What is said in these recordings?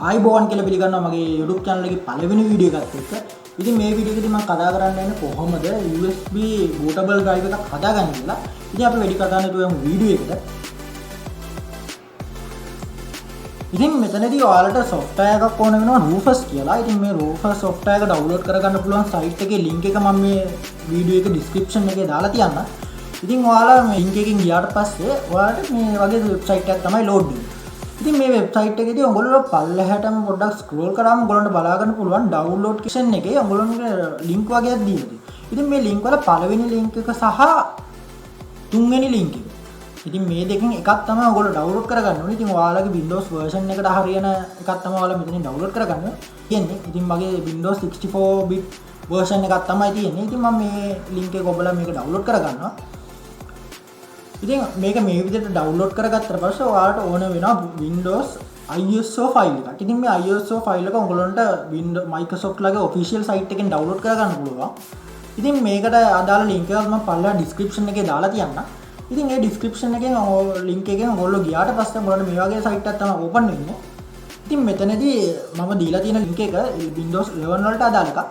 ආයිබෝවන් කියලා පිළිගන්නවා මගේ YouTube channel එකේ පළවෙනි වීඩියෝ එකත් එක්ක. ඉතින් මේ වීඩියෝ එකේදී මම කතා කරන්න යන්නේ කොහොමද USB bootable drive එකක් හදාගන්නේ කියලා. ඉතින් අපි වැඩි කතා නැතුව යමු වීඩියෝ එකට. ඉතින් මෙතනදී ඔයාලට software එකක් ඕන වෙනවා Rufus කියලා. ඉතින් මේ Rufus software එක download කරගන්න පුළුවන් site එකේ link එක මම මේ වීඩියෝ එක description එකේ දාලා තියන්නම්. ඉතින් ඔයාලා මේ link එකකින් ගියාට පස්සේ ඔයාලට මේ වගේ website එකක් තමයි load වෙන්නේ. ඉතින් මේ වෙබ්සයිට් එකේදී ඔයගොල්ලෝ පල්ලෙහාටම පොඩ්ඩක් ස්ක්‍රෝල් කරාම ඔයගොල්ලන්ට බලා ගන්න පුළුවන් ඩවුන්ලෝඩ් කිෂන් එකේ ඔයගොල්ලන්ගේ ලින්ක් වගේක් දීලා තියෙනවා. ඉතින් මේ ලින්ක් වල පළවෙනි ලින්ක් එක සහ තුන්වෙනි ලින්ක් එක. ඉතින් මේ දෙකෙන් එකක් තමයි ඔයගොල්ලෝ ඩවුන්ලෝඩ් කරගන්න ඕනේ. ඉතින් ඔයාලගේ Windows version එකට හරියන එකක් තමයි ඔයාලා මෙතනින් ඩවුන්ලෝඩ් කරගන්න තියෙන්නේ. ඉතින් මගේ Windows 64 bit version එකක් තමයි තියෙන්නේ. ඉතින් මම මේ ලින්ක් එක ඔබලා මේක ඩවුන්ලෝඩ් කරගන්නවා. ඉතින් මේක මේ විදිහට ඩවුන්ලෝඩ් කරගත්තට පස්සේ ඔයාලට ඕන වෙනවා Windows ISO ෆයිල් එකක්. ඉතින් මේ ISO ෆයිල් එක ඔයගොල්ලන්ට Windows Microsoft ලගේ official site එකෙන් ඩවුන්ලෝඩ් කරගන්න පුළුවන්. ඉතින් මේකට අදාළ link එකක් මම පල්ලා description එකේ දාලා තියන්නම්. ඉතින් ඒ description එකෙන් link එකෙන් ඔයගොල්ලෝ ගියාට පස්සේ ඔයගොල්ලන්ට මේ වගේ site එකක් තමයි open වෙන්නේ. ඉතින් මෙතනදී මම දීලා තියෙන link එක Windows 11 වලට අදාළ එකක්.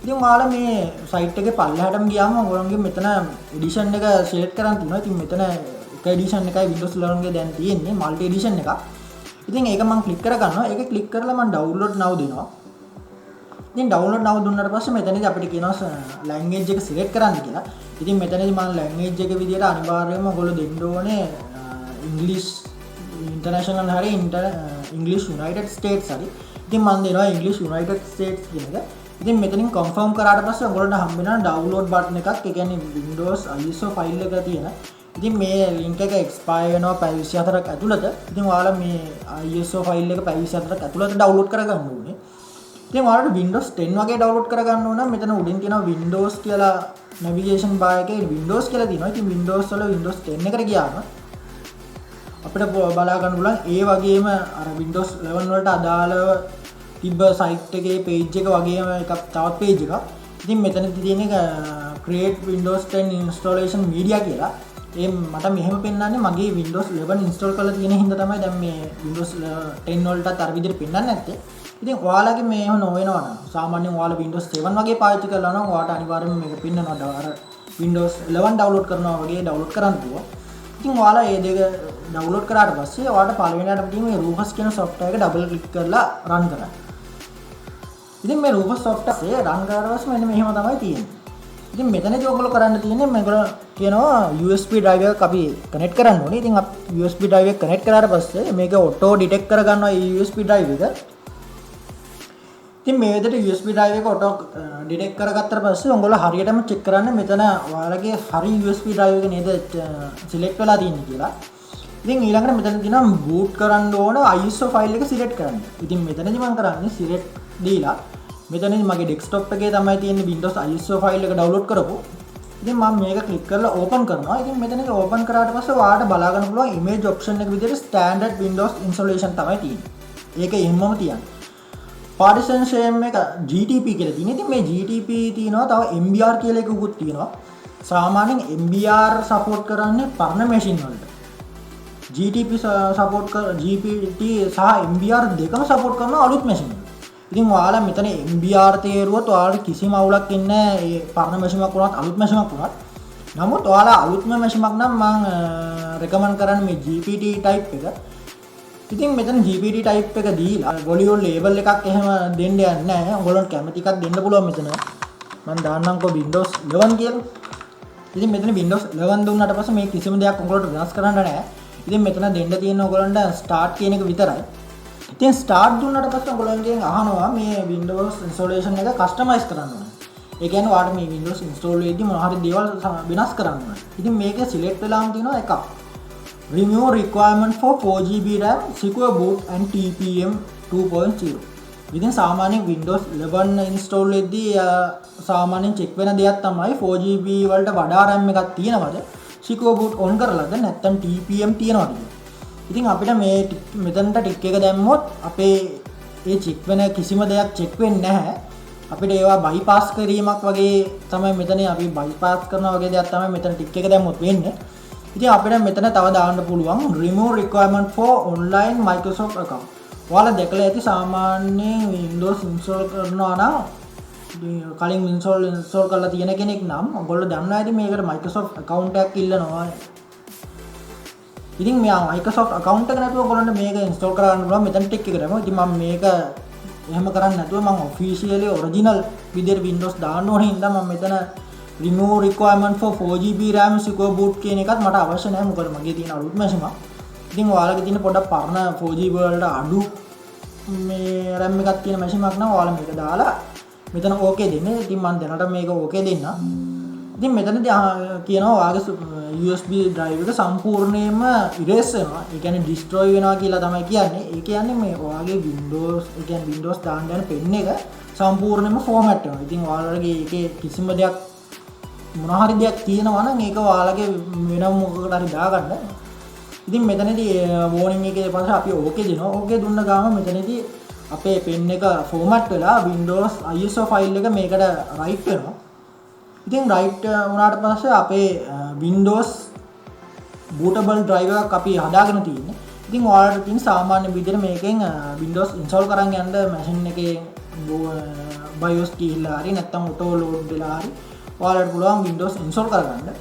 ඉතින් ඔයාලා මේ සයිට් එකේ පල්ලෙහාටම ගියාම ඔයගොල්ලන්ගේ මෙතන එඩිෂන් එක සිලෙක්ට් කරන් තියෙනවා. ඉතින් මෙතන එක එඩිෂන් එකයි Windows 11 ගේ දැන් තියෙන්නේ මල්ටි එඩිෂන් එකක්. ඉතින් ඒක මම ක්ලික් කර ගන්නවා. ඒක ක්ලික් කරලා මම download now දෙනවා. ඉතින් download now දුන්නාට පස්සේ මෙතනදී අපිට කියනවා language එක සිලෙක්ට් කරන්න කියලා. ඉතින් මෙතනදී මම language එක විදියට අනිවාර්යයෙන්ම ඔයගොල්ලෝ දෙන්න ඕනේ English international හරි English United States හරි. ඉතින් මම දෙනවා English United States කියන එක. ඉතින් මෙතනින් confirm කරාට පස්සේ ඔයගොල්ලන්ට හම්බ වෙනවා download button එකක්. ඒ කියන්නේ Windows ISO ෆයිල් එක තියෙන. ඉතින් මේ link එක expire වෙනවා පැය 24ක් ඇතුළත. ඉතින් ඔයාලා මේ ISO ෆයිල් එක පැය 24ක් ඇතුළත download කරගන්න ඕනේ. ඉතින් ඔයාලට Windows 10 වගේ download කරගන්න ඕන නම් මෙතන උඩින් තියෙනවා Windows කියලා navigation bar එකේ Windows කියලා තියෙනවා. ඉතින් Windows වල Windows 10 එකට ගියාම අපිට බලා ගන්න පුළුවන් ඒ වගේම අර Windows 11 වලට අදාළව තිබ්බ site එකේ page එක වගේම එකක් තවත් page එකක්. ඉතින් මෙතනදී තියෙන එක create Windows 10 installation media කියලා. ඒ මට මෙහෙම පෙන්නන්නේ මගේ Windows 11 install කරලා තියෙන හින්දා තමයි දැන් මේ Windows 10 වලටත් අර විදිහට පෙන්නන්නේ නැත්තේ. ඉතින් ඔයාලගේ මේ නොවෙනවා නම් සාමාන්‍යයෙන් ඔයාලා Windows 7 වගේ පාවිච්චි කරලා නම් ඔයාලට අනිවාර්යයෙන්ම මේක පෙන්නනවා අර Windows 11 download කරනවා වගේ download කරන්න පුළුවන්. ඉතින් ඔයාලා මේ දෙක download කරාට පස්සේ ඔයාලට පළවෙනියටම තියෙන මේ Rufus කියන software එක double click කරලා run කරන්න. ඉතින් මේ Rufus software එක run කරලා පස්සේ මෙන්න මෙහෙම තමයි තියෙන්නේ. ඉතින් මෙතනදී ඔයගොල්ලෝ කරන්න තියෙන්නේ මේගොල්ලෝ කියනවා USB drive එකක් අපි connect කරන්න ඕනේ. ඉතින් USB drive එක connect කරාට පස්සේ මේක auto detect කරගන්නවා මේ USB drive එක. ඉතින් මේ විදිහට USB drive එක auto detect කරගත්තට පස්සේ ඔයගොල්ලෝ හරියටම check කරන්න මෙතන ඔයාලගේ හරි USB drive එක නේද select වෙලා තියෙන්නේ කියලා. ඉතින් ඊළඟට මෙතන තියෙනවා boot කරන්න ඕන ISO file එක select කරන්න. ඉතින් මෙතනදී මම කරන්නේ select දීලා මෙතනදී මගේ desktop එකේ තමයි තියෙන්නේ Windows ISO file එක download කරපො. ඉතින් මම මේක click කරලා open කරනවා. ඉතින් මෙතනදී open කරාට පස්සේ ඔයාලට බලා ගන්න පුළුවන් image option එක විදිහට standard Windows installation තමයි තියෙන්නේ. ඒක එහෙමම තියන්න. partition shame එක GTP කියලා තියෙනවා. ඉතින් මේ GTP තියෙනවා තව MBR කියලා එකකුත් තියෙනවා. සාමාන්‍යයෙන් MBR support කරන්නේ පරණ machine වලට. GTP support GPT සහ MBR දෙකම support කරන අලුත් machine වලට. ඉතින් ඔයාලා මෙතන MBR තේරුවොත් ඔයාලට කිසිම අවුලක් ඉන්නේ නැහැ. ඒ පරණ machine එකක් වුණත් අලුත් machine එකක් වුණත්. නමුත් ඔයාලා අලුත්ම machine එකක් නම් මම recommend කරන්නේ මේ GPT type එක. ඉතින් මෙතන GPT type එක දීලා volume label එකක් එහෙම දෙන්න යන්නේ නැහැ. ඔයගොල්ලන්ට කැමති එකක් දෙන්න පුළුවන් මෙතන. මම දාන්නම්කෝ Windows 11 කියලා. ඉතින් මෙතන Windows 11 දුන්නාට පස්සේ මේ කිසිම දෙයක් ඔයගොල්ලන්ට වෙනස් කරන්න නැහැ. ඉතින් මෙතන දෙන්න තියෙන ඔයගොල්ලන්ට start කියන එක විතරයි. ඉතින් start දුන්නාට පස්සේ ඔයගොල්ලන්ගෙන් අහනවා මේ Windows installation එක customize කරන්න ඕනේ. ඒ කියන්නේ ඔයාලට මේ Windows install වෙද්දී මොනවා හරි දේවල් වෙනස් කරන්න ඕනේ. ඉතින් මේක select වෙලාම තියෙනවා එකක්. Remove requirement for 4GB RAM, secure boot and TPM 2.0. ඉතින් සාමාන්‍යයෙන් Windows 11 install වෙද්දී සාමාන්‍යයෙන් check වෙන දෙයක් තමයි 4GB වලට වඩා RAM එකක් තියෙනවද? secure boot on කරලාද නැත්නම් TPM තියෙනවද කියලා. ඉතින් අපිට මේ මෙතනට ටික් එක දැම්මොත් අපේ ඒ check වෙන කිසිම දෙයක් check වෙන්නේ නැහැ. අපිට ඒවා bypass කිරීමක් වගේ තමයි මෙතන අපි bypass කරනවා වගේ දෙයක් තමයි මෙතන ටික් එක දැම්මොත් වෙන්නේ. ඉතින් අපිට මෙතන තව දාන්න පුළුවන් remove requirement for online Microsoft account. ඔයාලා දැකලා ඇති සාමාන්‍යයෙන් Windows install කරනවා නම් කලින් install කරලා තියෙන කෙනෙක් නම් ඔයගොල්ලෝ දන්නවා ඇති මේකට Microsoft account එකක් ඉල්ලනවා. ඉතින් මෙයා Microsoft account එක නැතුව ඔයගොල්ලන්ට මේක install කරගන්න පුළුවන් මෙතන ටික් එකට යමු. ඉතින් මම මේක එහෙම කරන්නේ නැතුව මම officially original විදිහට Windows දාන්න ඕනේ හින්දා මම මෙතන remove requirement for 4GB RAM secure boot කියන එකත් මට අවශ්‍ය නැහැ. මොකද මගේ තියෙන අලුත් මැෂින් එක. ඉතින් ඔයාලගේ තියෙන පොඩක් පරණ 4GB වලට අඩු මේ RAM එකක් තියෙන මැෂින් එකක් නම් ඔයාලා මේක දාලා මෙතන ඕකේ දෙන්න. ඉතින් මම දැනට මේක ඕකේ දෙන්න. ඉතින් මෙතනදී කියනවා ඔයාගේ USB drive එක සම්පූර්ණයෙන්ම erase වෙනවා. ඒ කියන්නේ destroy වෙනවා කියලා තමයි කියන්නේ. ඒ කියන්නේ මේ ඔයාගේ Windows, ඒ කියන්නේ Windows දාන්න යන pen එක සම්පූර්ණයෙන්ම format වෙනවා. ඉතින් ඔයාලගේ ඒකේ කිසිම දෙයක් මොන හරි දෙයක් තියෙනවා නම් ඒක ඔයාලගේ වෙනම මොකකට හරි දාගන්න. ඉතින් මෙතනදී warning එකේ පස්සේ අපි ඕකේ දෙනවා. ඕකේ දුන්න ගාම මෙතනදී අපේ pen එක format වෙලා Windows ISO file එක මේකට write වෙනවා. ඉතින් write වුණාට පස්සේ අපේ Windows bootable drive එකක් අපි හදාගෙන තියෙන්නේ. ඉතින් ඔයාලට තියෙන සාමාන්‍ය විදිහට මේකෙන් Windows install කරන් යන්න machine එකේ BIOS ගිහිල්ලා හරි නැත්නම් auto load වෙලා හරි ඔයාලට පුළුවන් Windows install කරගන්න.